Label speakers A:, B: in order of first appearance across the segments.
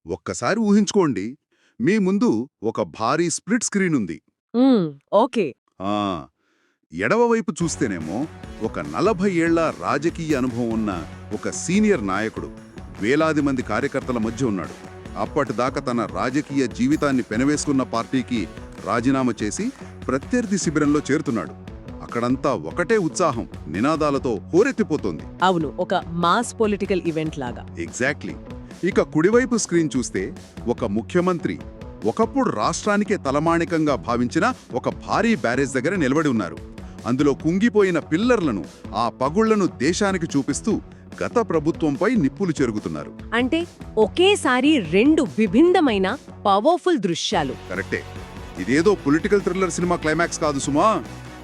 A: ఒక్కసారి ఊహించుకోండి, మీ ముందు ఒక భారీ స్ప్లిట్ స్క్రీన్ ఉంది.
B: ఓకే.
A: ఆ ఎడమవైపు చూస్తేనేమో ఒక 40 ఏళ్ల రాజకీయ అనుభవం ఉన్న ఒక సీనియర్ నాయకుడు వేలాది మంది కార్యకర్తల మధ్య ఉన్నాడు. అప్పటిదాకా తన రాజకీయ జీవితాన్ని పెనవేసుకున్న పార్టీకి రాజీనామా చేసి ప్రత్యర్థి శిబిరంలో చేరుతున్నాడు. అక్కడంతా ఒకటే ఉత్సాహం, నినాదాలతో హోరెత్తిపోతోంది.
B: అవును, ఒక మాస్ పొలిటికల్ ఈవెంట్ లాగా.
A: ఎగ్జాక్ట్లీ. ఇక కుడివైపు స్క్రీన్ చూస్తే ఒక ముఖ్యమంత్రి ఒకప్పుడు రాష్ట్రానికే తలమాణికంగా భావించిన ఒక భారీ బ్యారేజ్ దగ్గర నిలబడి ఉన్నారు. అందులో కుంగిపోయిన పిల్లర్లను, ఆ పగుళ్లను దేశానికి చూపిస్తూ గత ప్రభుత్వంపై నిప్పులు చెరుగుతున్నారు.
B: అంటే ఒకేసారి రెండు విభిన్నమైన పవర్ఫుల్ దృశ్యాలు.
A: కరెక్టే. ఇదేదో పొలిటికల్ థ్రిల్లర్ సినిమా క్లైమాక్స్ కాదు సుమా.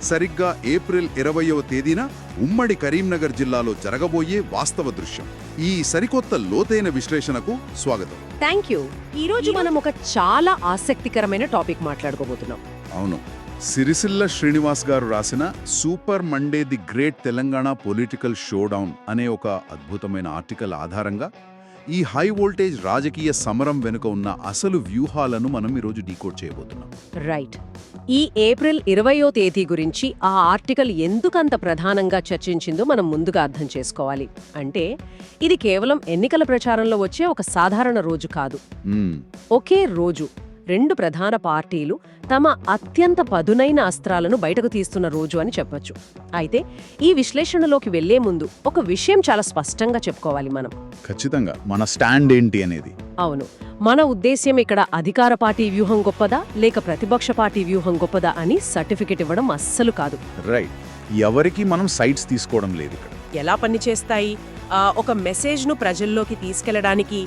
A: సరిగ్గా ఏప్రిల్ 20వ తేదీన ఉమ్మడి కరీంనగర్ జిల్లాలో జరగబోయే వాస్తవ దృశ్యం. ఈ సరికొత్త లోతైన విశ్లేషణకు స్వాగతం.
B: Thank you. ఈరోజు మనం ఒక చాలా ఆసక్తికరమైన టాపిక్ మాట్లాడుకోబోతున్నాం.
A: అవును, సిరిసిల్ల శ్రీనివాస్ గారు రాసిన super Monday the great Telangana political showdown అనే ఒక అద్భుతమైన ఆర్టికల్ ఆధారంగా ఈ హై వోల్టేజ్ రాజకీయ సమరం వెనుక ఉన్న అసలు వ్యూహాలను మనం ఈరోజు డీకోడ్ చేయబోతున్నాం.
B: రైట్. ఈ ఏప్రిల్ 20వ తేదీ గురించి ఆ ఆర్టికల్ ఎందుకంత ప్రధానంగా చర్చించిందో మనం ముందుగా అర్థం చేసుకోవాలి. అంటే ఇది కేవలం ఎన్నికల ప్రచారంలో వచ్చే ఒక సాధారణ రోజు కాదు. ఒకే రోజు రెండు ప్రధాన పార్టీలు తమ అత్యంత పదునైన అస్త్రాలను బయటకు తీస్తున్న రోజు అని చెప్పొచ్చు. అయితే ఈ విశ్లేషణలోకి వెళ్లే ముందు ఒక విషయం చాలా స్పష్టంగా చెప్పుకోవాలి మనం.
A: ఖచ్చితంగా మన స్టాండ్ ఏంటి అనేది.
B: అవును, మన ఉద్దేశ్యం ఇక్కడ అధికార పార్టీ వ్యూహం గొప్పదా లేక ప్రతిపక్ష పార్టీ వ్యూహం గొప్పదా అని సర్టిఫికెట్ ఇవ్వడం అస్సలు కాదు.
A: రైట్. ఎవరికి మనం సైట్స్ తీసుకోవడం లేదు ఇక్కడ.
B: ఎలా పనిచేస్తాయి, ఒక మెసేజ్ను ప్రజల్లోకి తీసుకెళ్లడానికి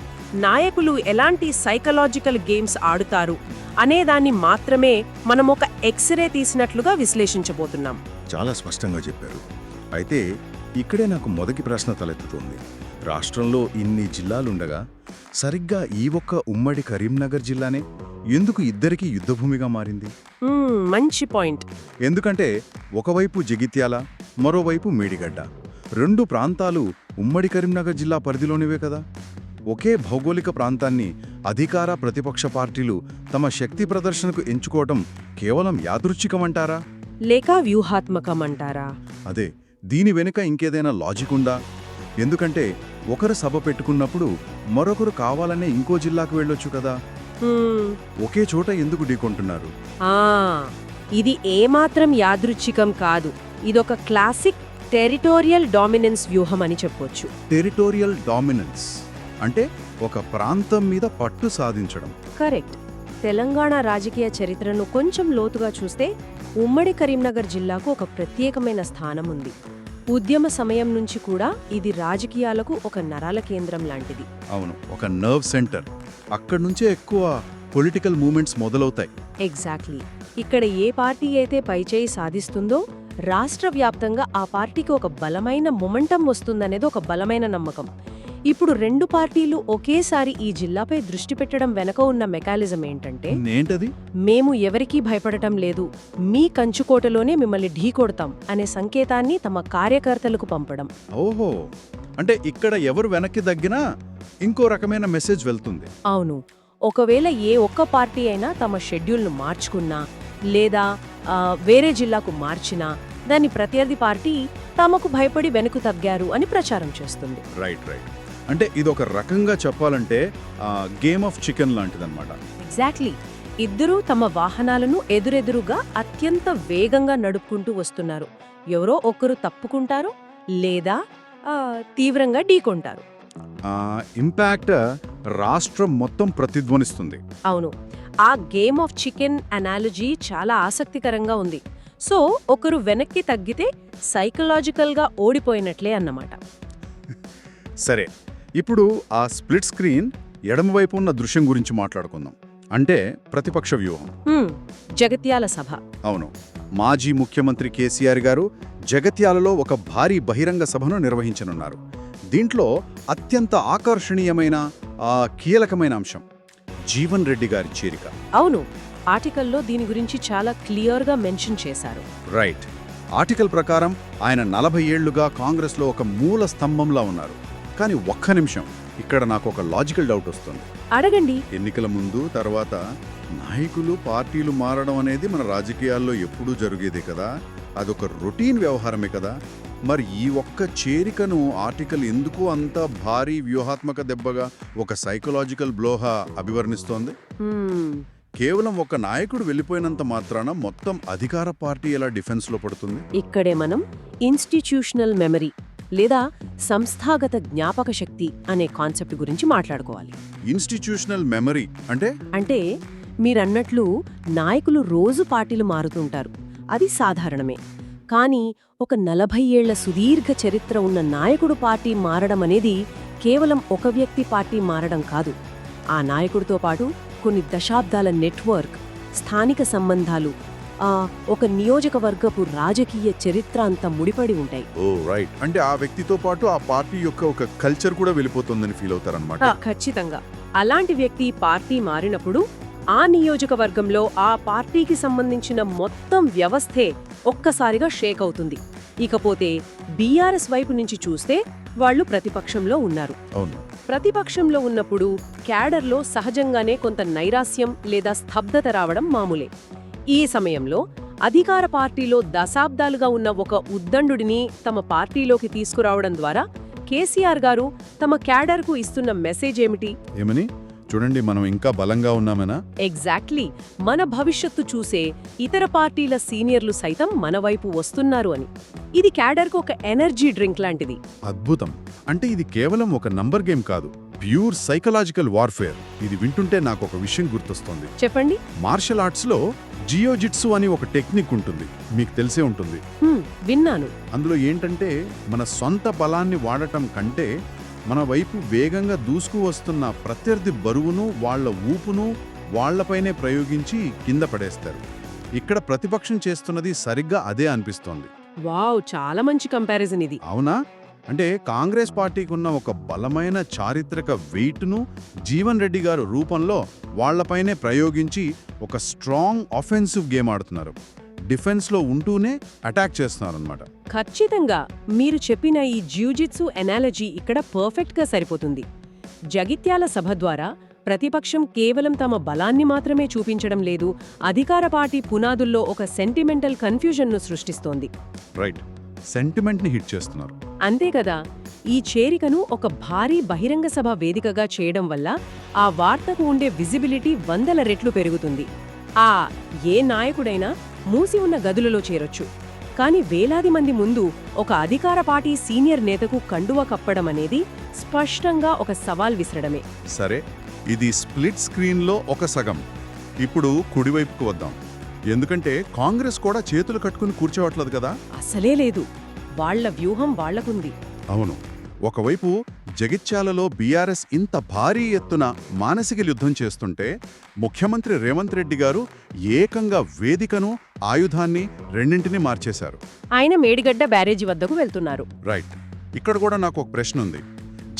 B: నాయకులు ఎలాంటి సైకలాజికల్ గేమ్స్ ఆడుతారు అనేదాన్ని మాత్రమే మనం ఒక ఎక్స్రే తీసినట్లుగా విశ్లేషించబోతున్నాం.
A: చాలా స్పష్టంగా చెప్పారు. అయితే ఇక్కడే నాకు మొదటి ప్రశ్న తలెత్తుతోంది. రాష్ట్రంలో ఇన్ని జిల్లాలుండగా సరిగ్గా ఈ ఒక్క ఉమ్మడి కరీంనగర్ జిల్లానే ఎందుకు ఇద్దరికీ యుద్ధభూమిగా మారింది?
B: మంచి పాయింట్.
A: ఎందుకంటే ఒకవైపు జగిత్యాల, మరోవైపు మేడిగడ్డ. రెండు ప్రాంతాలు ఉమ్మడి కరీంనగర్ జిల్లా పరిధిలోనివే కదా. ఒకే భౌగోళిక ప్రాంతాన్ని అధికార ప్రతిపక్ష పార్టీలు తమ శక్తి ప్రదర్శనకు ఎంచుకోవటం కేవలం యాదృచ్ఛికమంటారా
B: లేక వ్యూహాత్మకమంటారా?
A: అదే, దీని వెనుక ఇంకేదైనా లాజిక్ ఉందా? ఎందుకంటే ఒకరు సభ పెట్టుకున్నప్పుడు మరొకరు కావాలనే ఇంకో జిల్లాకు వెళ్ళొచ్చు కదా. ఒకే చోట ఎందుకు ఢీకొంటున్నారు?
B: ఇది ఏమాత్రం యాదృచ్ఛికం కాదు. ఇదొక క్లాసిక్ టెరిటోరియల్ డామినెన్స్ వ్యూహం అని చెప్పొచ్చు.
A: టెరిటోరియల్ డామినెన్స్ అంటే ఒక ప్రాంతం మీద పట్టు సాధించడం.
B: కరెక్ట్. తెలంగాణ రాజకీయ చరిత్రను కొంచెం లోతుగా చూస్తే ఉమ్మడి కరీంనగర్ జిల్లాకు ఒక ప్రత్యేకమైన స్థానం ఉంది. ఉద్యమ సమయం నుంచి కూడా ఇది రాజకీయాలకు ఒక నరాల కేంద్రం లాంటిది.
A: అవును, ఒక నర్వ్ సెంటర్. అక్కడి నుంచే ఎక్కువ పొలిటికల్ మూవ్మెంట్స్ మొదలవుతాయి.
B: ఎగ్జాక్ట్లీ. ఇక్కడ ఏ పార్టీ అయితే పైచేయి సాధిస్తుందో రాష్ట్ర వ్యాప్తంగా ఆ పార్టీకి ఒక బలమైన మొమెంటం వస్తుందనేది ఒక బలమైన నమ్మకం. ఇప్పుడు రెండు పార్టీలు ఒకేసారి ఈ జిల్లాపై దృష్టి పెట్టడం వెనక ఉన్న మెకానిజం ఏంటంటే, మేము ఎవరికీ భయపడటం లేదు, మీ కంచుకోటలోనే మిమ్మల్ని ఢీకొడతాం అనే సంకేతాన్ని తమ కార్యకర్తలకు పంపడం.
A: ఓహో, అంటే ఇక్కడ ఎవరు వెనక్కి తగ్గినా ఇంకో రకమైన మెసేజ్ వెళ్తుంది.
B: అవును. ఒకవేళ ఏ ఒక్క పార్టీ అయినా తమ షెడ్యూల్ను మార్చుకున్నా లేదా వేరే జిల్లాకు మార్చినా దాని ప్రత్యర్థి పార్టీ తమకు భయపడి వెనుకు తగ్గారు అని ప్రచారం చేస్తుంది.
A: Right right. అంటే ఇదొక రకంగా చెప్పాలంటే గేమ్ ఆఫ్ చికెన్ లాంటిదన్నమాట.
B: ఎగ్జాక్ట్లీ. ఇద్దరూ తమ వాహనాలను ఎదురెదురుగా అత్యంత వేగంగా నడుపుకుంటూ వస్తున్నారు. ఎవరో ఒకరు తప్పుకుంటారు లేదా తీవ్రంగా ఢీకొంటారు.
A: ఇంపాక్ట్ రాష్ట్రం మొత్తం ప్రతిధ్వనిస్తుంది.
B: అవును. ఆ గేమ్ ఆఫ్ చికెన్ అనాలజీ చాలా ఆసక్తికరంగా ఉంది. సో ఒకరు వెనక్కి తగ్గితే సైకలాజికల్గా ఓడిపోయినట్లే అన్నమాట.
A: సరే, ఇప్పుడు ఆ స్ప్లిట్ స్క్రీన్ ఎడమవైపు ఉన్న దృశ్యం గురించి మాట్లాడుకుందాం. అంటే ప్రతిపక్ష వ్యూహం.
B: జగిత్యాల సభ.
A: అవును, మాజీ ముఖ్యమంత్రి కేసీఆర్ గారు జగిత్యాలలో ఒక భారీ బహిరంగ సభను నిర్వహించనున్నారు. దీంట్లో అత్యంత ఆకర్షణీయమైన కీలకమైన అంశం జీవన్ రెడ్డి గారి చేరిక.
B: అవును, ఆర్టికల్లో దీని గురించి చాలా క్లియర్గా మెన్షన్ చేశారు.
A: రైట్. ఆర్టికల్ ప్రకారం ఆయన 40 ఏళ్లుగా కాంగ్రెస్లో ఒక మూల స్తంభంలా ఉన్నారు. కానీ ఒక్క నిమిషం, ఇక్కడ నాకు ఒక లాజికల్ డౌట్ వస్తుంది.
B: అడగండి.
A: ఎన్నికల ముందు తర్వాత నాయకులు పార్టీలు మారడం అనేది మన రాజకీయాల్లో ఎప్పుడూ జరిగేదే కదా, అదొక రొటీన్ వ్యవహారమే కదా. మరి ఈ ఒక్క చేరికను ఆర్టికల్ ఎందుకు అంత భారీ వ్యూహాత్మక దెబ్బగా, ఒక సైకలాజికల్ బ్లోగా అభివర్ణిస్తోంది? కేవలం ఒక నాయకుడు వెళ్ళిపోయినంత మాత్రాన మొత్తం అధికార పార్టీ ఎలా డిఫెన్స్లో పడుతుంది?
B: ఇక్కడే మనం ఇన్స్టిట్యూషనల్ మెమరీ లేదా సంస్థాగత జ్ఞాపక శక్తి అనే కాన్సెప్ట్ గురించి మాట్లాడుకోవాలి.
A: ఇన్స్టిట్యూషనల్ మెమరీ
B: అంటే మీరన్నట్లు నాయకులు రోజు పార్టీలు మారుతుంటారు, అది సాధారణమే. కానీ ఒక 40 ఏళ్ల సుదీర్ఘ చరిత్ర ఉన్న నాయకుడు పార్టీ మారడం అనేది కేవలం ఒక వ్యక్తి పార్టీ మారడం కాదు. ఆ నాయకుడితో పాటు కొన్ని దశాబ్దాల నెట్వర్క్, స్థానిక సంబంధాలు, ఒక నియోజకవర్గపు రాజకీయ చరిత్ర అంతా ముడిపడి ఉంటాయి.
A: ఓ రైట్. అంటే ఆ వ్యక్తితో పాటు ఆ పార్టీ యొక్క ఒక కల్చర్ కూడా వెళ్ళిపోతుందని ఫీల్ అవుతారన్నమాట.
B: ఖచ్చితంగా. అలాంటి వ్యక్తి పార్టీ మారినప్పుడు ఆ నియోజకవర్గంలో ఆ పార్టీకి సంబంధించిన మొత్తం వ్యవస్థే ఒక్కసారిగా షేక్ అవుతుంది. ఇకపోతే బీఆర్ఎస్ వైపు నుంచి చూస్తే వాళ్ళు ప్రతిపక్షంలో ఉన్నారు.
A: అవును.
B: ప్రతిపక్షంలో ఉన్నప్పుడు క్యాడర్లో సహజంగానే కొంత నైరాస్యం లేదా స్తబ్దత రావడం మామూలే. ఈ సమయంలో అధికార పార్టీలో దశాబ్దాలుగా ఉన్న ఒక ఉద్దండుడిని తమ పార్టీలోకి తీసుకురావడం ద్వారా కేసీఆర్ గారు తమ క్యాడర్కు ఇస్తున్న మెసేజ్ ఏమిటి?
A: చూడండి, మనం ఇంకా బలంగా ఉన్నామనా?
B: ఎగ్జాక్ట్లీ. మన భవిష్యత్తు చూసే ఇతర పార్టీల సీనియర్లు సైతం మన వైపు వస్తున్నారు అని. ఇది క్యాడర్కు ఒక ఎనర్జీ డ్రింక్ లాంటిది.
A: అద్భుతం. అంటే ఇది కేవలం ఒక నంబర్ గేమ్ కాదు, ప్యూర్ సైకలాజికల్ వార్ఫేర్. ఇది వింటుంటే నాకు ఒక విషయం గుర్తొస్తుంది.
B: చెప్పండి.
A: మార్షల్ ఆర్ట్స్ లో జియోజిట్సు అని ఒక టెక్నిక్ ఉంటుంది, మీకు తెలిసే ఉంటుంది.
B: విన్నాను.
A: అందులో ఏంటంటే మన సొంత బలాన్ని వాడటం కంటే మన వైపు వేగంగా దూసుకు వస్తున్న ప్రత్యర్థి బరువును, వాళ్ల ఊపును వాళ్లపైనే ప్రయోగించి కింద పడేస్తారు. ఇక్కడ ప్రతిపక్షం చేస్తున్నది సరిగ్గా అదే అనిపిస్తోంది.
B: వావ్, చాలా మంచి కంపారిజన్ ఇది.
A: అవునా? అంటే కాంగ్రెస్ పార్టీకి ఉన్న ఒక బలమైన చారిత్రక వెయిట్ను జీవన్ రెడ్డి గారు రూపంలో వాళ్లపైనే ప్రయోగించి ఒక స్ట్రాంగ్ ఆఫెన్సివ్ గేమ్ ఆడుతున్నారు. డిఫెన్స్లో ఉంటూనే అటాక్ చేస్తున్నారన్నమాట.
B: ఖచ్చితంగా. మీరు చెప్పిన ఈ జియోజిట్సు ఎనాలజీ ఇక్కడ పర్ఫెక్ట్గా సరిపోతుంది. జగిత్యాల సభ ద్వారా ప్రతిపక్షం కేవలం తమ బలాన్ని మాత్రమే చూపించడం లేదు, అధికార పార్టీ పునాదుల్లో ఒక సెంటిమెంటల్ కన్ఫ్యూజన్ను సృష్టిస్తోంది.
A: రైట్. సెంటిమెంట్ని హిట్ చేస్తున్నారు.
B: అంతే కదా. ఈ చేరికను ఒక భారీ బహిరంగ సభ వేదికగా చేయడం వల్ల ఆ వార్తకు ఉండే విజిబిలిటీ 100 రెట్లు పెరుగుతుంది. ఏ నాయకుడైనా మూసి ఉన్న గదులలో చేరొచ్చు, కానీ వేలాది మంది ముందు ఒక అధికార పార్టీ సీనియర్ నేతకు కండువ కప్పడం అనేది స్పష్టంగా ఒక సవాల్ విసరడమే.
A: సరే, ఇది స్ప్లిట్ స్క్రీన్లో ఒక సగం. ఇప్పుడు కుడివైపుకు వద్దాం. ఎందుకంటే కాంగ్రెస్ కూడా చేతులు కట్టుకుని కూర్చోవట్లేదు కదా.
B: అసలే లేదు. వాళ్ల వ్యూహం వాళ్లకుంది.
A: అవును. ఒకవైపు జగిత్యాలలో బీఆర్ఎస్ ఇంత భారీ ఎత్తున మానసిక యుద్ధం చేస్తుంటే ముఖ్యమంత్రి రేవంత్ రెడ్డి గారు ఏకంగా వేదికను, ఆయుధాన్ని రెండింటినీ మార్చేశారు.
B: ఆయన మేడిగడ్డ బ్యారేజీ వద్దకు వెళ్తున్నారు.
A: రైట్. ఇక్కడ కూడా నాకు ఒక ప్రశ్న ఉంది.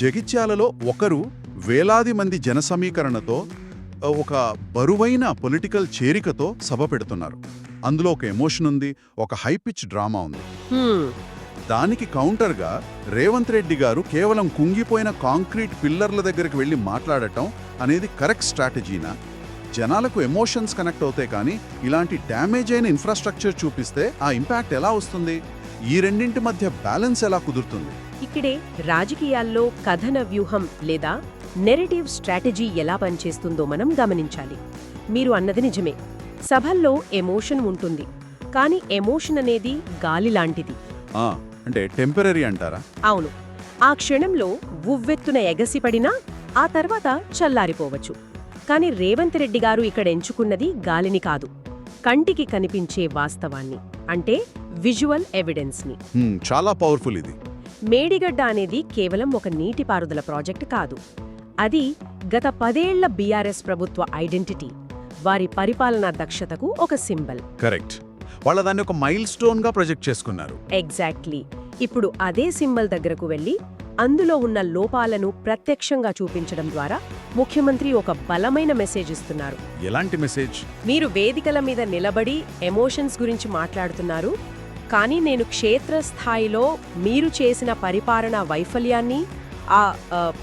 A: జగిత్యాలలో ఒకరు వేలాది మంది జనసమీకరణతో, ఒక బరువైన పొలిటికల్ చేరికతో సభ పెడుతున్నారు. అందులో ఒక ఎమోషన్ ఉంది, ఒక హై పిచ్ డ్రామా ఉంది. దానికి కౌంటర్గా రేవంత్ రెడ్డి గారు కేవలం కుంగిపోయిన కాంక్రీట్ పిల్లర్ల దగ్గరికి వెళ్లి మాట్లాడటం అనేది కరెక్ట్ స్ట్రాటజీనా? జనాలకు ఎమోషన్స్ కనెక్ట్ అవుతాయి, కానీ ఇలాంటి డ్యామేజ్ అయిన ఇన్ఫ్రాస్ట్రక్చర్ చూపిస్తే ఆ ఇంపాక్ట్ ఎలా వస్తుంది? ఈ రెండింటి మధ్య బ్యాలెన్స్ ఎలా కుదురుతుంది?
B: ఇక్కడే రాజకీయాల్లో కథన వ్యూహం లేదా నెరేటివ్ స్ట్రాటజీ ఎలా పనిచేస్తుందో మనం గమనించాలి. మీరు అన్నది నిజమే. సభల్లో ఎమోషన్ ఉంటుంది, కానీ ఎమోషన్ అనేది గాలి లాంటిది.
A: అంటే టెంపరరీ అంటారా?
B: అవును. ఆ క్షణంలో ఉవ్వెత్తున ఎగసిపడినా ఆ తర్వాత చల్లారిపోవచ్చు. కాని రేవంత్ రెడ్డి గారు ఇక్కడ ఎంచుకున్నది గాలిని కాదు, కంటికి కనిపించే వాస్తవాన్ని, అంటే విజువల్ ఎవిడెన్స్ని.
A: చాలా పవర్ఫుల్ ఇది.
B: మేడిగడ్డ అనేది కేవలం ఒక నీటిపారుదల ప్రాజెక్ట్ కాదు. అది గత 10 ఏళ్ల బీఆర్ఎస్ ప్రభుత్వ ఐడెంటిటీ, వారి పరిపాలనా దక్షతకు ఒక సింబల్.
A: కరెక్ట్. వాళ్ళ దాన్ని ఒక మైల్ స్టోన్గా ప్రొజెక్ట్ చేసుకున్నారు.
B: ఎగ్జాక్ట్లీ. ఇప్పుడు అదే సింబల్ దగ్గరకు వెళ్లి అందులో ఉన్న లోపాలను ప్రత్యక్షంగా చూపించడం ద్వారా ముఖ్యమంత్రి ఒక బలమైన మెసేజ్ ఇస్తున్నారు.
A: ఎలాంటి మెసేజ్?
B: మీరు వేదికల మీద నిలబడి ఎమోషన్స్ గురించి మాట్లాడుతున్నారు, కానీ నేను క్షేత్రస్థాయిలో మీరు చేసిన పరిపాలనా వైఫల్యాన్ని, ఆ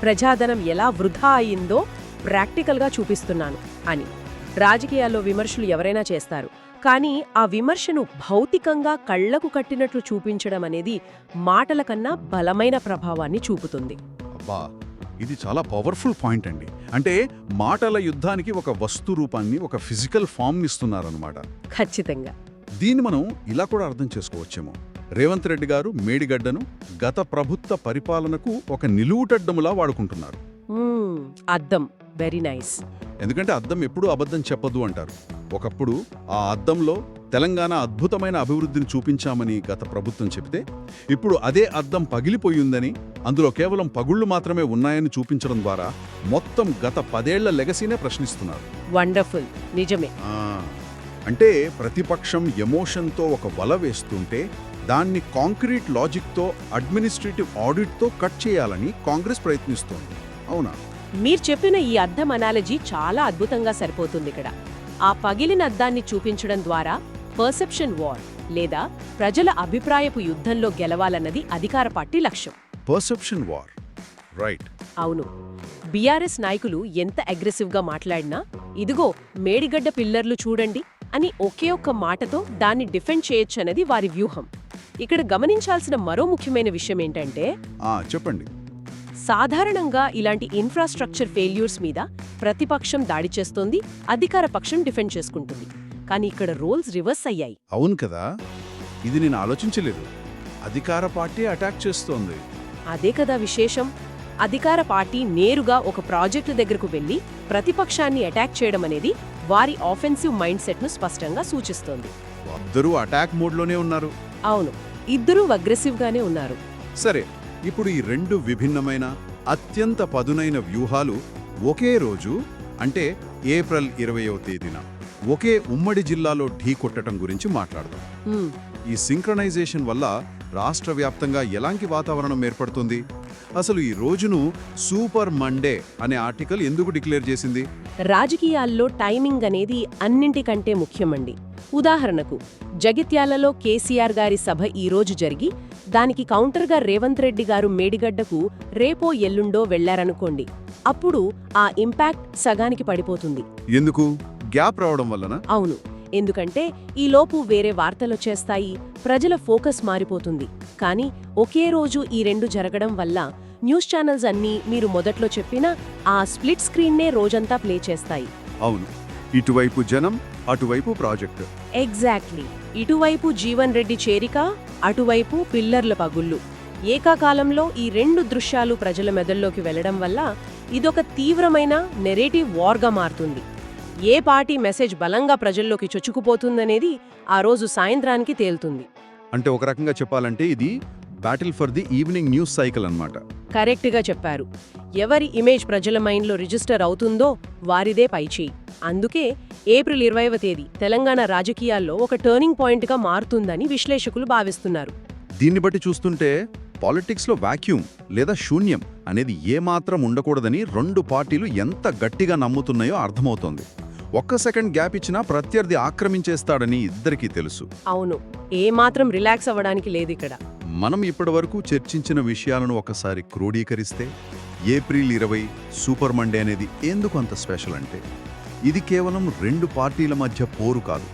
B: ప్రజాధనం ఎలా వృధా అయిందో ప్రాక్టికల్గా చూపిస్తున్నాను అని. రాజకీయాల్లో విమర్శలు ఎవరైనా చేస్తారు, కానీ ఆ విమర్శను భౌతికంగా కళ్లకు కట్టినట్లు చూపించడం అనేది మాటల కన్నా బలమైన ప్రభావాన్ని చూపుతుంది.
C: అబ్బా, ఇది చాలా పవర్ఫుల్ పాయింట్ అండి. అంటే మాటల యుద్ధానికి ఒక వస్తు రూపాన్ని, ఒక ఫిజికల్ ఫామ్ ఇస్తున్నారనమాట.
B: ఖచ్చితంగా.
C: దీన్ని మనం ఇలా కూడా అర్థం చేసుకోవచ్చేమో. రేవంత్ రెడ్డి గారు మేడిగడ్డను గత ప్రభుత్వ పరిపాలనకు ఒక నిలువుటడ్డములా వాడుకుంటున్నారు.
B: అద్దం. Very nice.
C: ఎందుకంటే అద్దం ఎప్పుడూ అబద్ధం చెప్పదు అంటారు. ఒకప్పుడు ఆ అద్దంలో తెలంగాణ అద్భుతమైన అభివృద్ధిని చూపించామని గత ప్రభుత్వం చెబితే, ఇప్పుడు అదే అద్దం పగిలిపోయిందని, అందులో కేవలం పగుళ్లు మాత్రమే ఉన్నాయని చూపించడం ద్వారా మొత్తం గత 10 ఏళ్ల లెగసీనే ప్రశ్నిస్తున్నారు.
B: వండర్ఫుల్. నిజమే.
C: అంటే ప్రతిపక్షం ఎమోషన్తో ఒక వల వేస్తుంటే దాన్ని కాంక్రీట్ లాజిక్తో, అడ్మినిస్ట్రేటివ్ ఆడిట్తో కట్ చేయాలని కాంగ్రెస్ ప్రయత్నిస్తోంది. అవునా?
B: మీరు చెప్పిన ఈ అద్దం అనాలజీ చాలా అద్భుతంగా సరిపోతుంది ఇక్కడ. ఆ పగిలిన అద్దాన్ని చూపించడం ద్వారా పర్సెప్షన్ వార్ లేదా ప్రజల అభిప్రాయపు యుద్ధంలో గెలవాలన్నది అధికార పార్టీ లక్ష్యం.
C: Perception war, right.
B: అవును. బీఆర్ఎస్ నాయకులు ఎంత అగ్రెసివ్గా మాట్లాడినా, ఇదిగో మేడిగడ్డ పిల్లర్లు చూడండి అని ఒకే ఒక్క మాటతో దాన్ని డిఫెండ్ చేయొచ్చన్నది వారి వ్యూహం. ఇక్కడ గమనించాల్సిన మరో ముఖ్యమైన విషయం ఏంటంటే,
C: చెప్పండి.
B: సాధారణంగా ఇలాంటి ఇన్ఫ్రాస్ట్రక్చర్ ఫెయిల్యూర్స్ మీద ప్రతిపక్షం దాడి చేస్తోంది, అధికార పక్షం డిఫెండ్ చేసుకుంటుంది. కానీ ఇక్కడ రోల్స్ రివర్స్ అయ్యాయి.
C: అవును కదా, ఇది నేను ఆలోచించలేదు. అధికార పార్టీ అటాక్ చేస్తోంది.
B: అదే కదా విశేషం. అధికార పార్టీ నేరుగా ఒక ప్రాజెక్టు దగ్గరకు వెళ్లి ప్రతిపక్షాన్ని అటాక్ చేయడం అనేది వారి ఆఫెన్సివ్ మైండ్ సెట్ ను స్పష్టంగా సూచిస్తోంది.
C: అందరూ అటాక్ మోడ్లోనే ఉన్నారు.
B: అవును, ఇద్దరూ అగ్రెసివ్గానే ఉన్నారు.
C: సరే, ఇప్పుడు ఈ రెండు విభిన్నమైన, అత్యంత పదునైన వ్యూహాలు ఒకే రోజు, అంటే ఏప్రిల్ 20వ తేదీన ఒకే ఉమ్మడి జిల్లాలో ఢీ కొట్టడం గురించి మాట్లాడదాం. ఈ సింక్రనైజేషన్ వల్ల రాష్ట్ర వ్యాప్తంగా ఎలాంటి వాతావరణం ఏర్పడుతుంది? అసలు ఈ రోజును సూపర్ మండే అనే ఆర్టికల్ ఎందుకు డిక్లేర్ చేసింది?
B: రాజకీయాల్లో టైమింగ్ అనేది అన్నింటికంటే ముఖ్యమండి. ఉదాహరణకు, జగిత్యాలలో కేసీఆర్ గారి సభ ఈ రోజు జరిగి దానికి కౌంటర్గా రేవంత్ రెడ్డి గారు మేడిగడ్డకు రేపో ఎల్లుండో వెళ్లారనుకోండి, అప్పుడు ఆ ఇంపాక్ట్ సగానికి పడిపోతుంది.
C: ఎందుకు? గ్యాప్ రావడం వల్లనా?
B: అవును. ఎందుకంటే ఈలోపు వేరే వార్తలొచ్చేస్తాయి, ప్రజల ఫోకస్ మారిపోతుంది. కానీ ఒకే రోజు ఈ రెండు జరగడం వల్ల న్యూస్ ఛానల్స్ అన్నీ మీరు మొదట్లో చెప్పిన ఆ స్ప్లిట్ స్క్రీన్నే రోజంతా ప్లే చేస్తాయి.
C: అవును, ఇటువైపు జనం, అటువైపు ప్రాజెక్టు.
B: ఎగ్జాక్ట్లీ. ఇటువైపు జీవన్ రెడ్డి చేరిక, అటువైపు పిల్లర్ల పగుళ్ళు. ఏకాకాలంలో ఈ రెండు దృశ్యాలు ప్రజల మెదల్లోకి వెళ్లడం వల్ల ఇదొక తీవ్రమైన నెరేటివ్ వార్గా మారుతుంది. ఏ పార్టీ మెసేజ్ బలంగా ప్రజల్లోకి చొచ్చుకుపోతుందనేది ఆ రోజు సాయంత్రానికి తేలుతుంది.
C: అంటే ఒక రకంగా చెప్పాలంటే ఇది battle for the evening news cycle అన్నమాట.
B: కరెక్ట్గా చెప్పారు. ఎవరి ఇమేజ్ ప్రజల మైండ్లో రిజిస్టర్ అవుతుందో వారిదే పైచేయి. అందుకే ఏప్రిల్ 20వ తేదీ తెలంగాణ రాజకీయాల్లో ఒక టర్నింగ్ పాయింట్గా మారుతుందని విశ్లేషకులు భావిస్తున్నారు.
C: దీన్ని బట్టి చూస్తుంటే పాలిటిక్స్లో వాక్యూమ్ లేదా శూన్యం అనేది ఏమాత్రం ఉండకూడదని రెండు పార్టీలు ఎంత గట్టిగా నమ్ముతున్నాయో అర్థమవుతోంది. ఒక్క సెకండ్ గ్యాప్ ఇచ్చినా ప్రత్యర్థి ఆక్రమించేస్తాడని ఇద్దరికీ తెలుసు.
B: అవును, ఏమాత్రం రిలాక్స్ అవ్వడానికి లేదు ఇక్కడ.
C: మనం ఇప్పటివరకు చర్చించిన విషయాలను ఒకసారి క్రోడీకరిస్తే, ఏప్రిల్ 20 సూపర్ మండే అనేది ఎందుకు అంత స్పెషల్ అంటే, ఇది కేవలం రెండు పార్టీల మధ్య పోరు కాదు,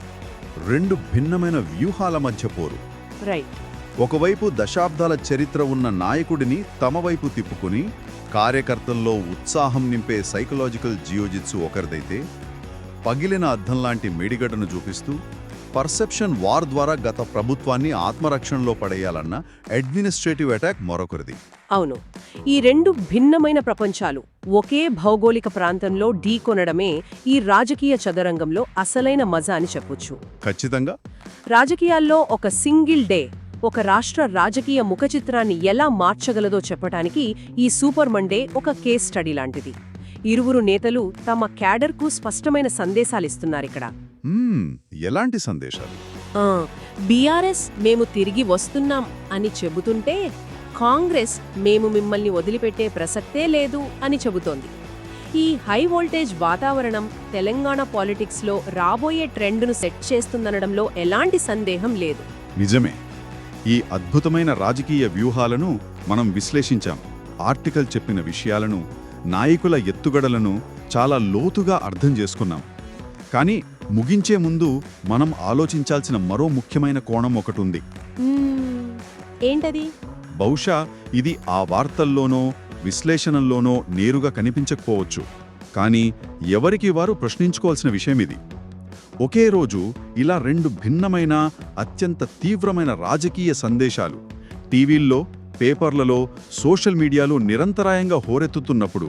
C: రెండు భిన్నమైన వ్యూహాల మధ్య పోరు.
B: రైట్.
C: ఒకవైపు దశాబ్దాల చరిత్ర ఉన్న నాయకుడిని తమ వైపు తిప్పుకుని కార్యకర్తల్లో ఉత్సాహం నింపే సైకలాజికల్ జియోజిత్సు ఒకరిదైతే, పగిలిన అద్దంలాంటి మేడిగడ్డను చూపిస్తూ పర్సెప్షన్ వార్ ద్వారా గత ప్రభుత్వాన్ని ఆత్మరక్షణలో పడేయాలన్న అడ్మినిస్ట్రేటివ్ అటాక్ మరొకరిది.
B: అవును, ఈ రెండు భిన్నమైన ప్రపంచాలు ఒకే భౌగోళిక ప్రాంతంలో ఢీకొనడమే ఈ రాజకీయ చదరంగంలో అసలైన మజా అని చెప్పొచ్చు.
C: ఖచ్చితంగా.
B: రాజకీయాల్లో ఒక సింగిల్ డే ఒక రాష్ట్ర రాజకీయ ముఖచిత్రాన్ని ఎలా మార్చగలదో చెప్పటానికి ఈ సూపర్ మండే ఒక కేస్ స్టడీ లాంటిది. ఇరువురు నేతలు తమ క్యాడర్కు స్పష్టమైన సందేశాలిస్తున్నారిక్కడ.
C: ఎలాంటి సందేశాలు?
B: బీఆర్ఎస్ మేము తిరిగి వస్తున్నాం అని చెబుతుంటే, కాంగ్రెస్ మేము మిమ్మల్ని వదిలిపెట్టే ప్రసక్తే లేదు అని చెబుతోంది. ఈ హై వోల్టేజ్ వాతావరణం తెలంగాణ పాలిటిక్స్లో రాబోయే ట్రెండ్ను సెట్ చేస్తుందనడంలో ఎలాంటి సందేహం లేదు.
C: నిజమే. ఈ అద్భుతమైన రాజకీయ వ్యూహాలను మనం విశ్లేషించాం. ఆర్టికల్ చెప్పిన విషయాలను, నాయకుల ఎత్తుగడలను చాలా లోతుగా అర్థం చేసుకున్నాం. కానీ ముగించే ముందు మనం ఆలోచించాల్సిన మరో ముఖ్యమైన కోణం ఒకటుంది.
B: ఏంటది?
C: బహుశా ఇది ఆ వార్తల్లోనో విశ్లేషణల్లోనో నేరుగా కనిపించకపోవచ్చు, కానీ ఎవరికి వారు ప్రశ్నించుకోవాల్సిన విషయం ఇది. ఒకే రోజు ఇలా రెండు భిన్నమైన, అత్యంత తీవ్రమైన రాజకీయ సందేశాలు టీవీల్లో, పేపర్లలో, సోషల్ మీడియాలో నిరంతరాయంగా హోరెత్తుతున్నప్పుడు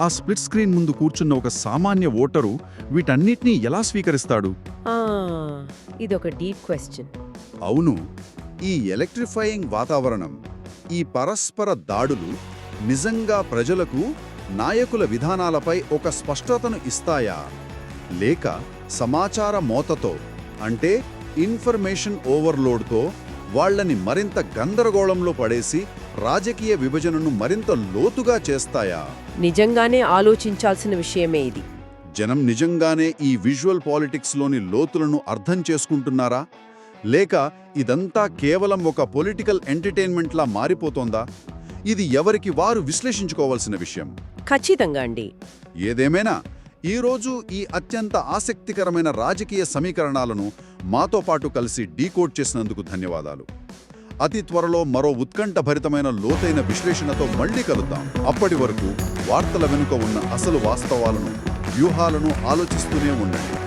C: ఆ స్ప్లిట్ స్క్రీన్ ముందు కూర్చున్న ఒక సామాన్య ఓటరు వీటన్నిటినీ ఎలా స్వీకరిస్తాడు?
B: ఇదొక డీప్ క్వశ్చన్.
A: అవును, ఈ ఎలక్ట్రిఫైయింగ్ వాతావరణం, ఈ పరస్పర దాడులు నిజంగా ప్రజలకు నాయకుల విధానాలపై ఒక స్పష్టతను ఇస్తాయా? లేక సమాచార మోతతో, అంటే ఇన్ఫర్మేషన్ ఓవర్లోడ్తో వాళ్లని మరింత గందరగోళంలో పడేసి రాజకీయ విభజనను మరింత లోతుగా చేస్తాయా?
B: నిజంగానే ఆలోచించాల్సిన విషయమే ఇది.
A: జనం నిజంగానే ఈ విజువల్ పాలిటిక్స్లోని లోతులను అర్థం చేసుకుంటున్నారా? లేక ఇదంతా కేవలం ఒక పొలిటికల్ ఎంటర్టైన్మెంట్లా మారిపోతోందా? ఇది ఎవరికి వారు విశ్లేషించుకోవాల్సిన విషయం.
B: ఖచ్చితంగా అండి.
A: ఏదేమైనా ఈరోజు ఈ అత్యంత ఆసక్తికరమైన రాజకీయ సమీకరణాలను మాతో పాటు కలిసి డీకోడ్ చేసినందుకు ధన్యవాదాలు. అతి త్వరలో మరో ఉత్కంఠభరితమైన లోతైన విశ్లేషణతో మళ్లీ కలుద్దాం. అప్పటి వరకు వార్తల వెనుక ఉన్న అసలు వాస్తవాలను, వ్యూహాలను ఆలోచిస్తూనే ఉండండి.